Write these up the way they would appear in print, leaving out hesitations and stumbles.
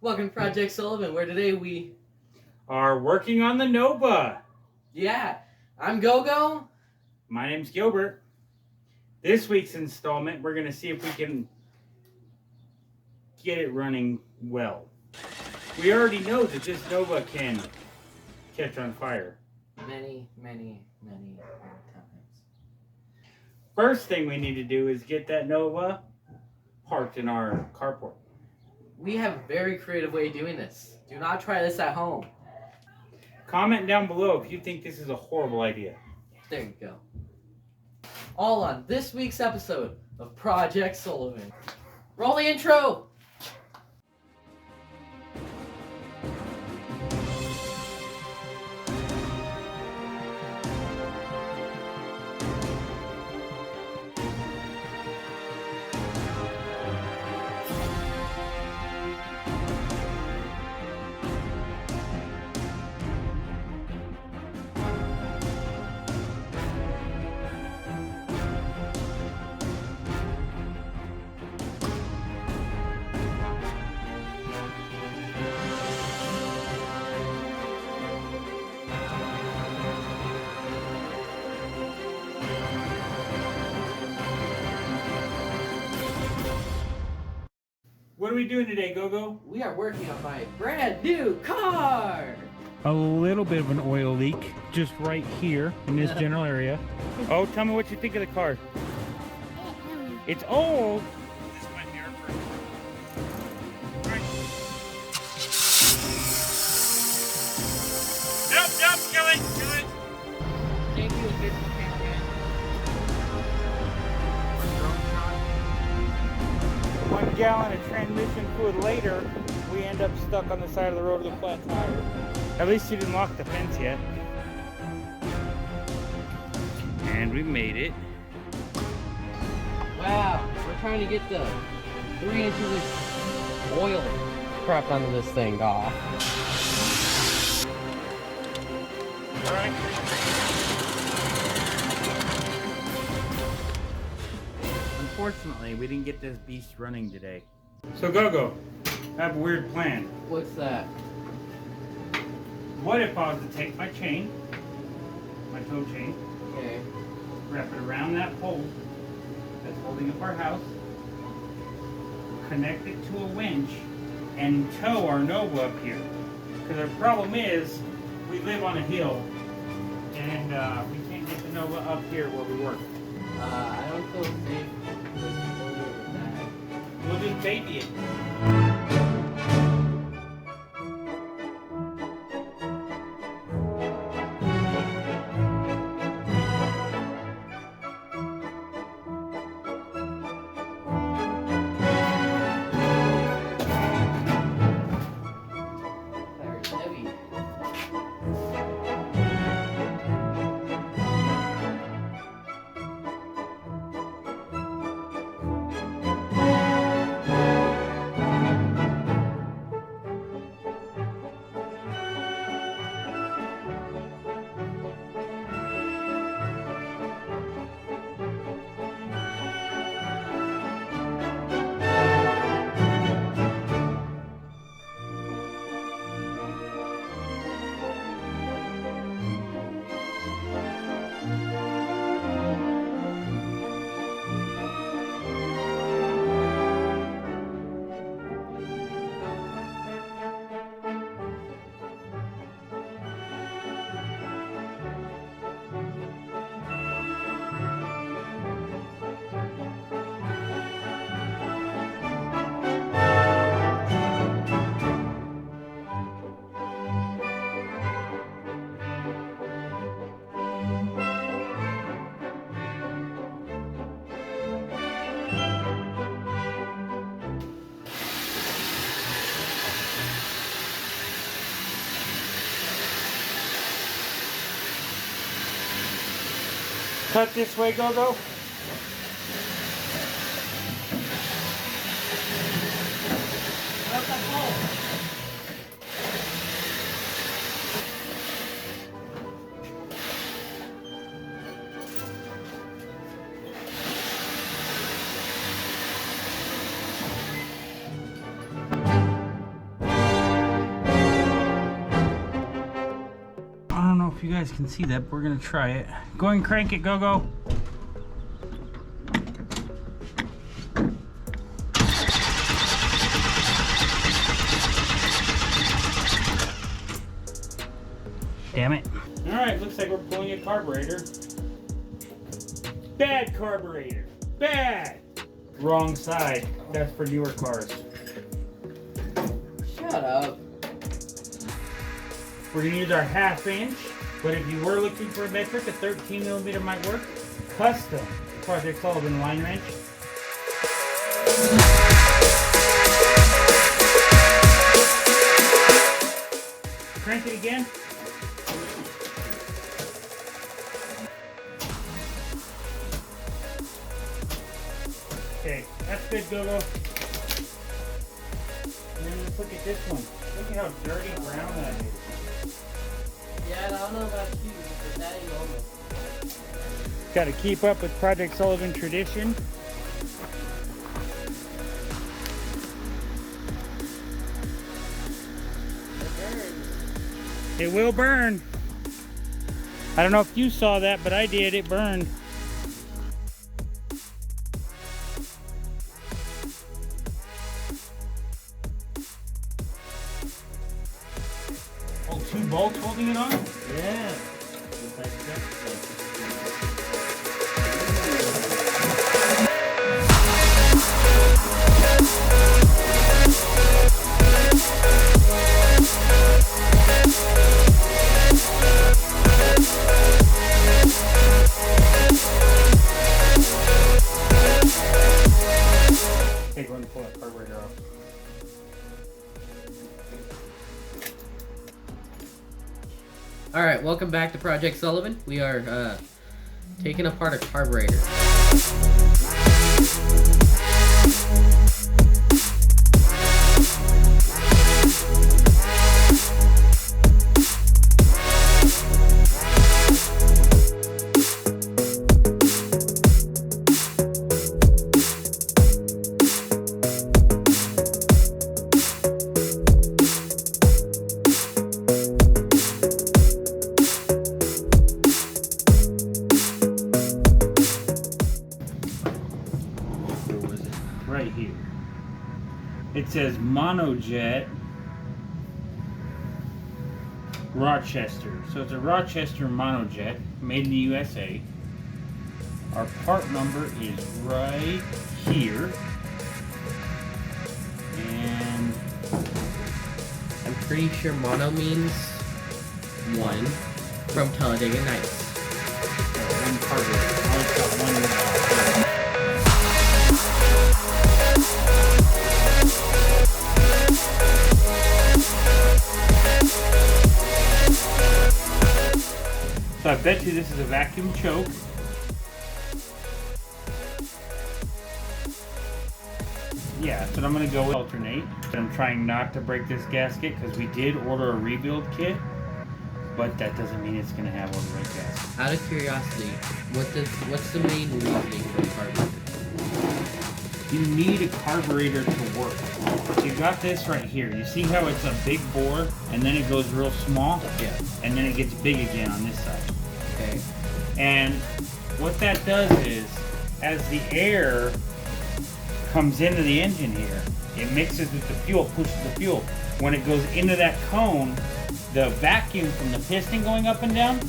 Welcome to Project Sullivan, where today we are working on the Nova. Yeah, I'm Gogo. My name's Gilbert. This week's installment, we're going to see if we can get it running well. We already know that this Nova can catch on fire. Many times. First thing we need to do is get that Nova parked in our carport. We have a very creative way of doing this. Do not try this at home. Comment down below if you think this is a horrible idea. There you go. All on this week's episode of Project Sullivan. Roll the intro! What are we doing today, Gogo? We are working on my brand new car! A little bit of an oil leak just right here in this general area. Oh, tell me what you think of the car. It's old. This is my mirror for right. Nope, kill it. Thank you, official cameraman. 1 gallon of transmission fluid later, we end up stuck on the side of the road with a flat tire. At least you didn't lock the fence yet. And we made it. Wow, we're trying to get the 3 inches of oil crap onto this thing off. Alright. Unfortunately, we didn't get this beast running today. So Gogo, I have a weird plan. What's that? What if I was to take my chain, my tow chain, Okay. wrap it around that pole that's holding up our house, connect it to a winch, and tow our Nova up here. Because our problem is, we live on a hill, and we can't get the Nova up here where we work. I don't feel safe with that. We'll just baby it. Very heavy. Cut this way, Gogo. What's that pole? if you guys can see that, but we're gonna try it. Go and crank it, Gogo. Damn it. All right, looks like we're pulling a carburetor. Bad carburetor. Bad. Wrong side. That's for newer cars. Shut up. We're gonna use our 1/2 inch, but if you were looking for a metric, a 13 millimeter might work. Custom Project Sullivan line wrench. Crank it again. Okay, that's good, Gogo. And then let's look at this one. Look at how dirty brown that is. Yeah, I don't know about you, but that ain't normal. Got to keep up with Project Sullivan tradition. It will burn. I don't know if you saw that, but I did. It burned. Oh, 2 bolts holding it on? Yeah. Okay, go ahead and pull that carburetor off. Alright, welcome back to Project Sullivan. We are taking apart a carburetor. Right here. It says Monojet Rochester. So it's a Rochester Monojet made in the USA. Our part number is right here. And I'm pretty sure mono means one from Talladega Nights. one carburetor. Oh, it's got one. So I bet you this is a vacuum choke. Yeah, that's what I'm going to go with. Alternate. I'm trying not to break this gasket because we did order a rebuild kit, but that doesn't mean it's going to have all the right gasket. Out of curiosity, what's the main reasoning for the carburetor? You need a carburetor to work. You got this right here. You see how it's a big bore and then it goes real small? Yeah. And then it gets big again on this side. Okay. And what that does is, as the air comes into the engine here, it mixes with the fuel, pushes the fuel. When it goes into that cone, the vacuum from the piston going up and down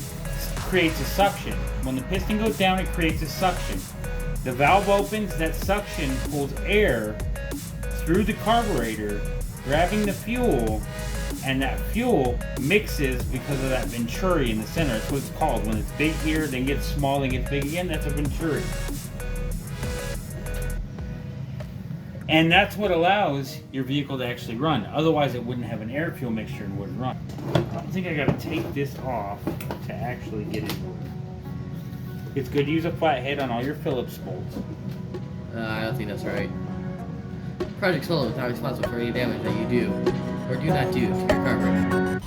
creates a suction. When the piston goes down, it creates a suction. The valve opens, that suction pulls air through the carburetor, grabbing the fuel, and that fuel mixes because of that venturi in the center. That's what it's called. When it's big here, then gets small, then gets big again, that's a venturi. And that's what allows your vehicle to actually run. Otherwise, it wouldn't have an air-fuel mixture and wouldn't run. I don't think I gotta take this off to actually get it. It's good to use a flathead on all your Phillips bolts. I don't think that's right. Project Sullivan is not responsible for any damage that you do or do not do to your carburetor.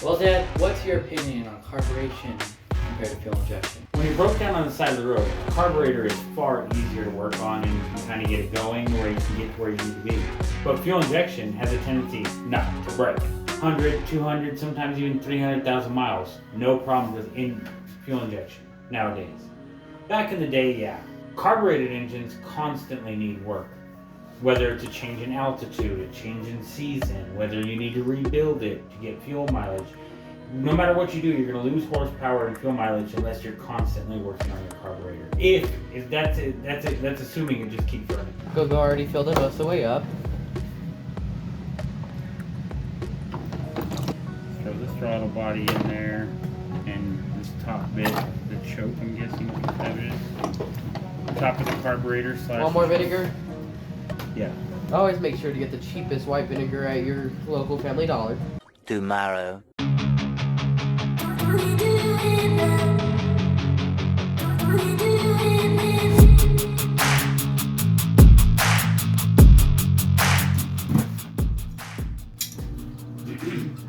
Well, Dad, what's your opinion on carburation compared to fuel injection? When you broke down on the side of the road, the carburetor is far easier to work on and you can kind of get it going where you can get to where you need to be. But fuel injection has a tendency not to break. 100, 200, sometimes even 300,000 miles. No problem with fuel injection nowadays. Back in the day, yeah. Carbureted engines constantly need work. Whether it's a change in altitude, a change in season, whether you need to rebuild it to get fuel mileage. No matter what you do, you're going to lose horsepower and fuel mileage unless you're constantly working on your carburetor. If that's it, that's assuming it just keeps running. Gogo already filled it most of the way up. Throw the throttle body in there, and this top bit, the choke, I'm guessing what that is. Top of the carburetor / One more vinegar. Yeah. Always make sure to get the cheapest white vinegar at your local Family Dollar. Tomorrow.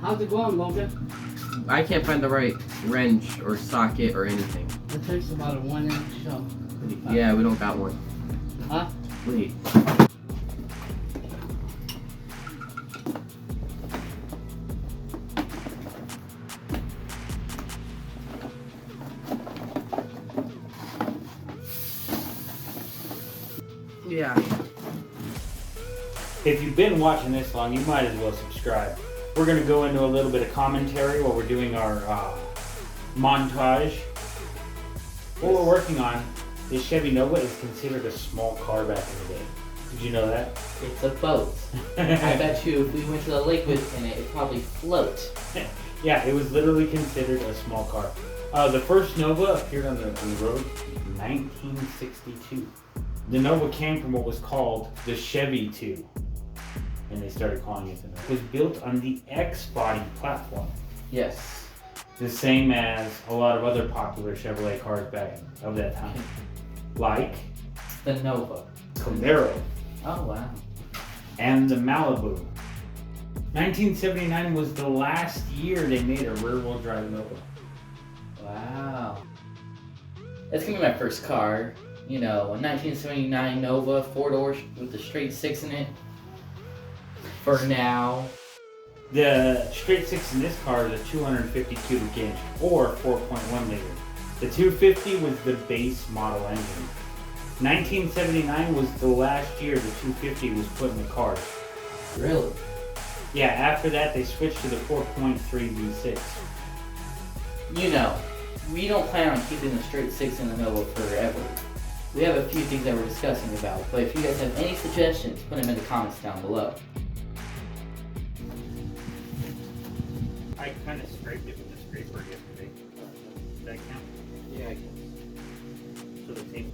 How's it going, Logan? I can't find the right wrench or socket or anything. It takes about a 1 inch shell. Yeah, we don't got one. Huh? Wait. Yeah. If you've been watching this long, you might as well subscribe. We're going to go into a little bit of commentary while we're doing our montage. What we're working on, this Chevy Nova is considered a small car back in the day. Did you know that? It's a boat. I bet you if we went to the lake with in it, it'd probably float. Yeah, it was literally considered a small car. The first Nova appeared on the road in 1962. The Nova came from what was called the Chevy 2. And they started calling it the Nova. It was built on the X body platform. Yes. The same as a lot of other popular Chevrolet cars back of that time. Like The Nova. Camaro Oh, wow. and the Malibu. 1979 was the last year they made a rear-wheel drive Nova. Wow. That's gonna be my first car. You know, a 1979 Nova, 4-door with the straight 6 in it. For now. The straight 6 in this car is a 250 cubic inch or 4.1 liter. The 250 was the base model engine. 1979 was the last year the 250 was put in the cars. Really? Yeah, after that they switched to the 4.3 V6. You know, we don't plan on keeping the straight 6 in the Nova forever. We have a few things that we're discussing about, but if you guys have any suggestions, put them in the comments down below. I kind of scraped it with the scraper yesterday. Does that count? Yeah, I guess. So the tape.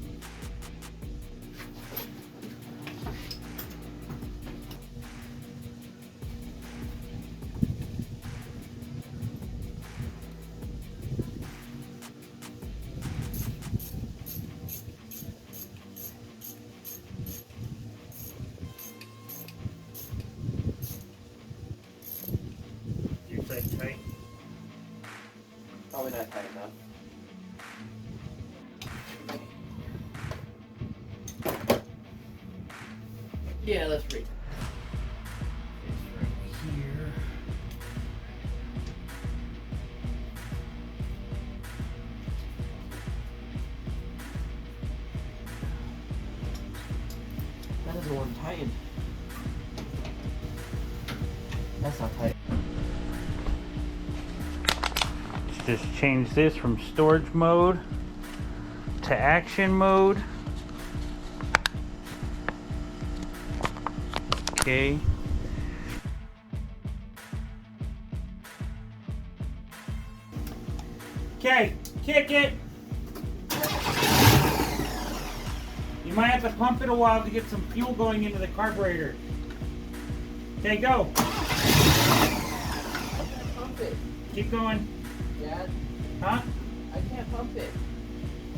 You're tight. Probably not tight enough. Yeah, that's right. Here. That is the one tight. That's not tight. Just change this from storage mode to action mode. Okay. Okay, kick it. You might have to pump it a while to get some fuel going into the carburetor. Okay, go. Pump it. Keep going. Dad, Huh? I can't pump it.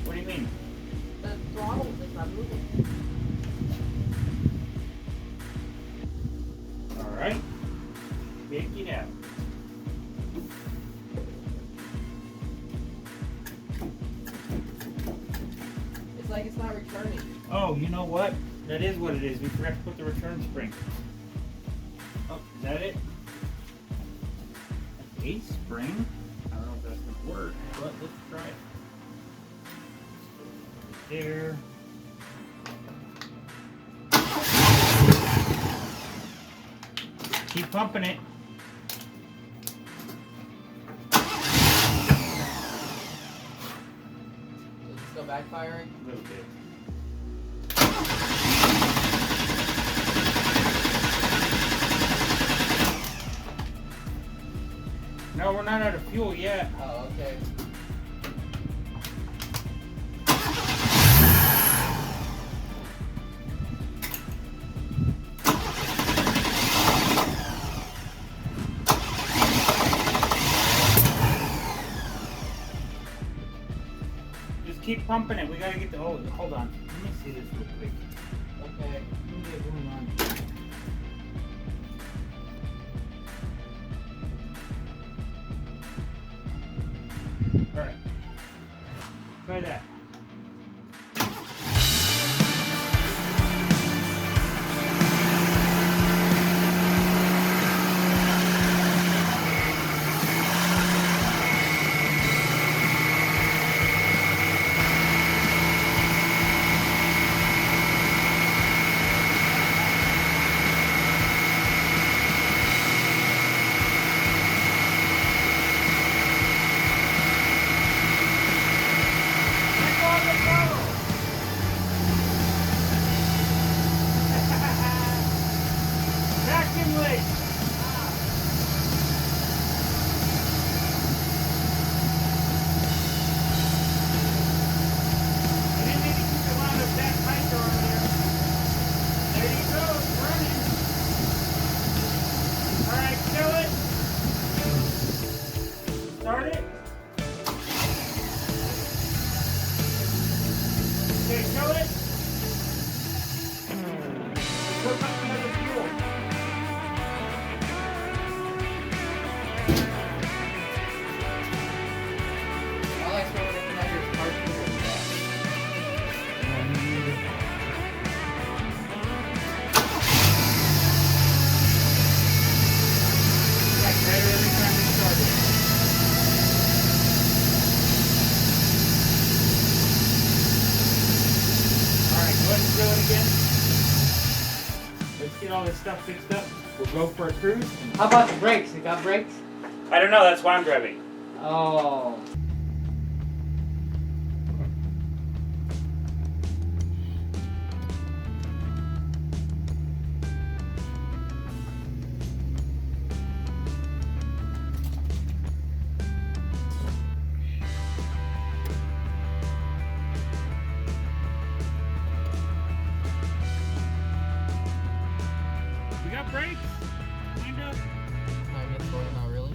What do you mean? The throttle is not moving. All right. Pick it up. like it's not returning. Oh, you know what? That is what it is. We forgot to put the return spring. Oh, is that it? A spring? I don't know if that's going to work, but let's try it. There. Keep pumping it. Is it still backfiring? A little bit. No, we're not out of fuel yet. Oh, okay. Just keep pumping it. We gotta get the. Oh, hold on. Let me see this real quick. Okay. Let me get going on. Alright. Try that. Vacuum leak. I didn't need to keep it wound up that tight earlier. There you go, it's running. Alright, kill it. Start it. Okay, kill it. Let's hook up another fuel. All I saw when I came out here is car fuel. Like better every time we start it. Alright, go ahead and fill it again. Let's get all this stuff fixed up. We'll go for a cruise. How about the brakes? You got brakes? I don't know, that's why I'm driving. Oh. We got brakes? Kind of. Not really.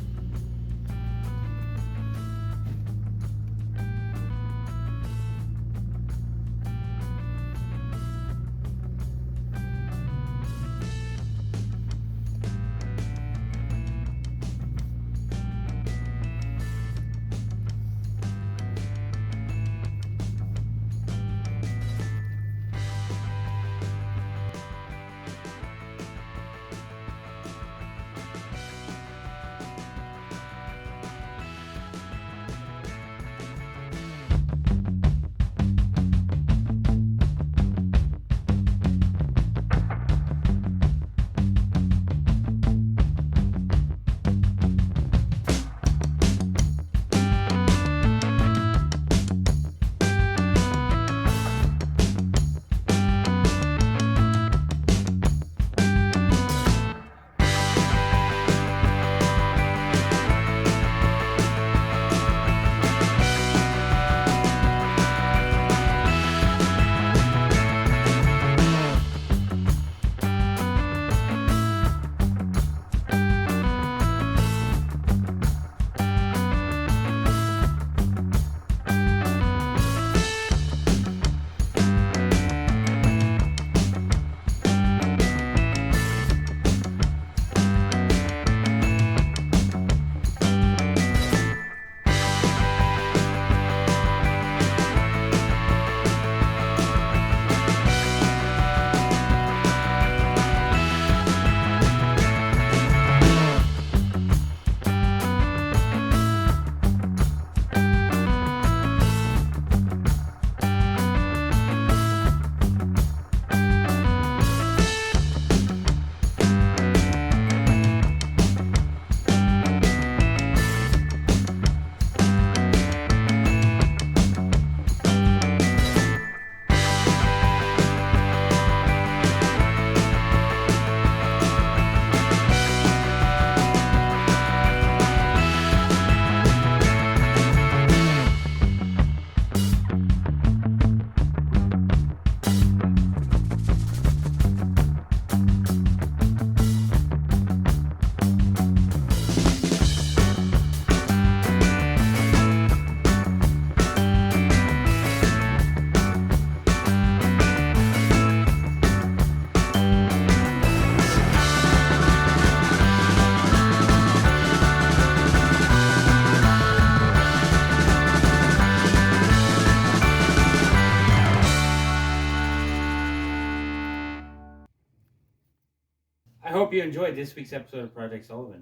hope you enjoyed this week's episode of Project Sullivan.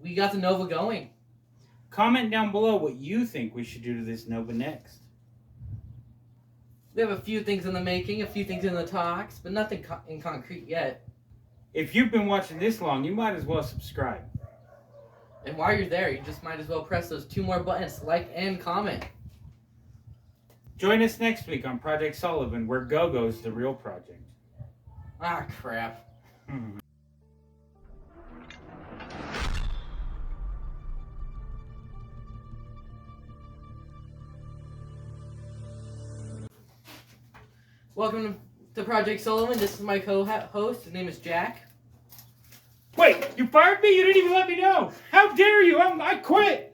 We got the Nova going. Comment down below what you think we should do to this Nova next. We have a few things in the making, a few things in the talks, but nothing in concrete yet. If you've been watching this long, you might as well subscribe. And while you're there, you just might as well press those 2 more buttons, like and comment. Join us next week on Project Sullivan, where Gogo's the real project. Ah, crap. Welcome to Project Sullivan. This is my co-host. His name is Jack. Wait, you fired me? You didn't even let me know. How dare you? I quit.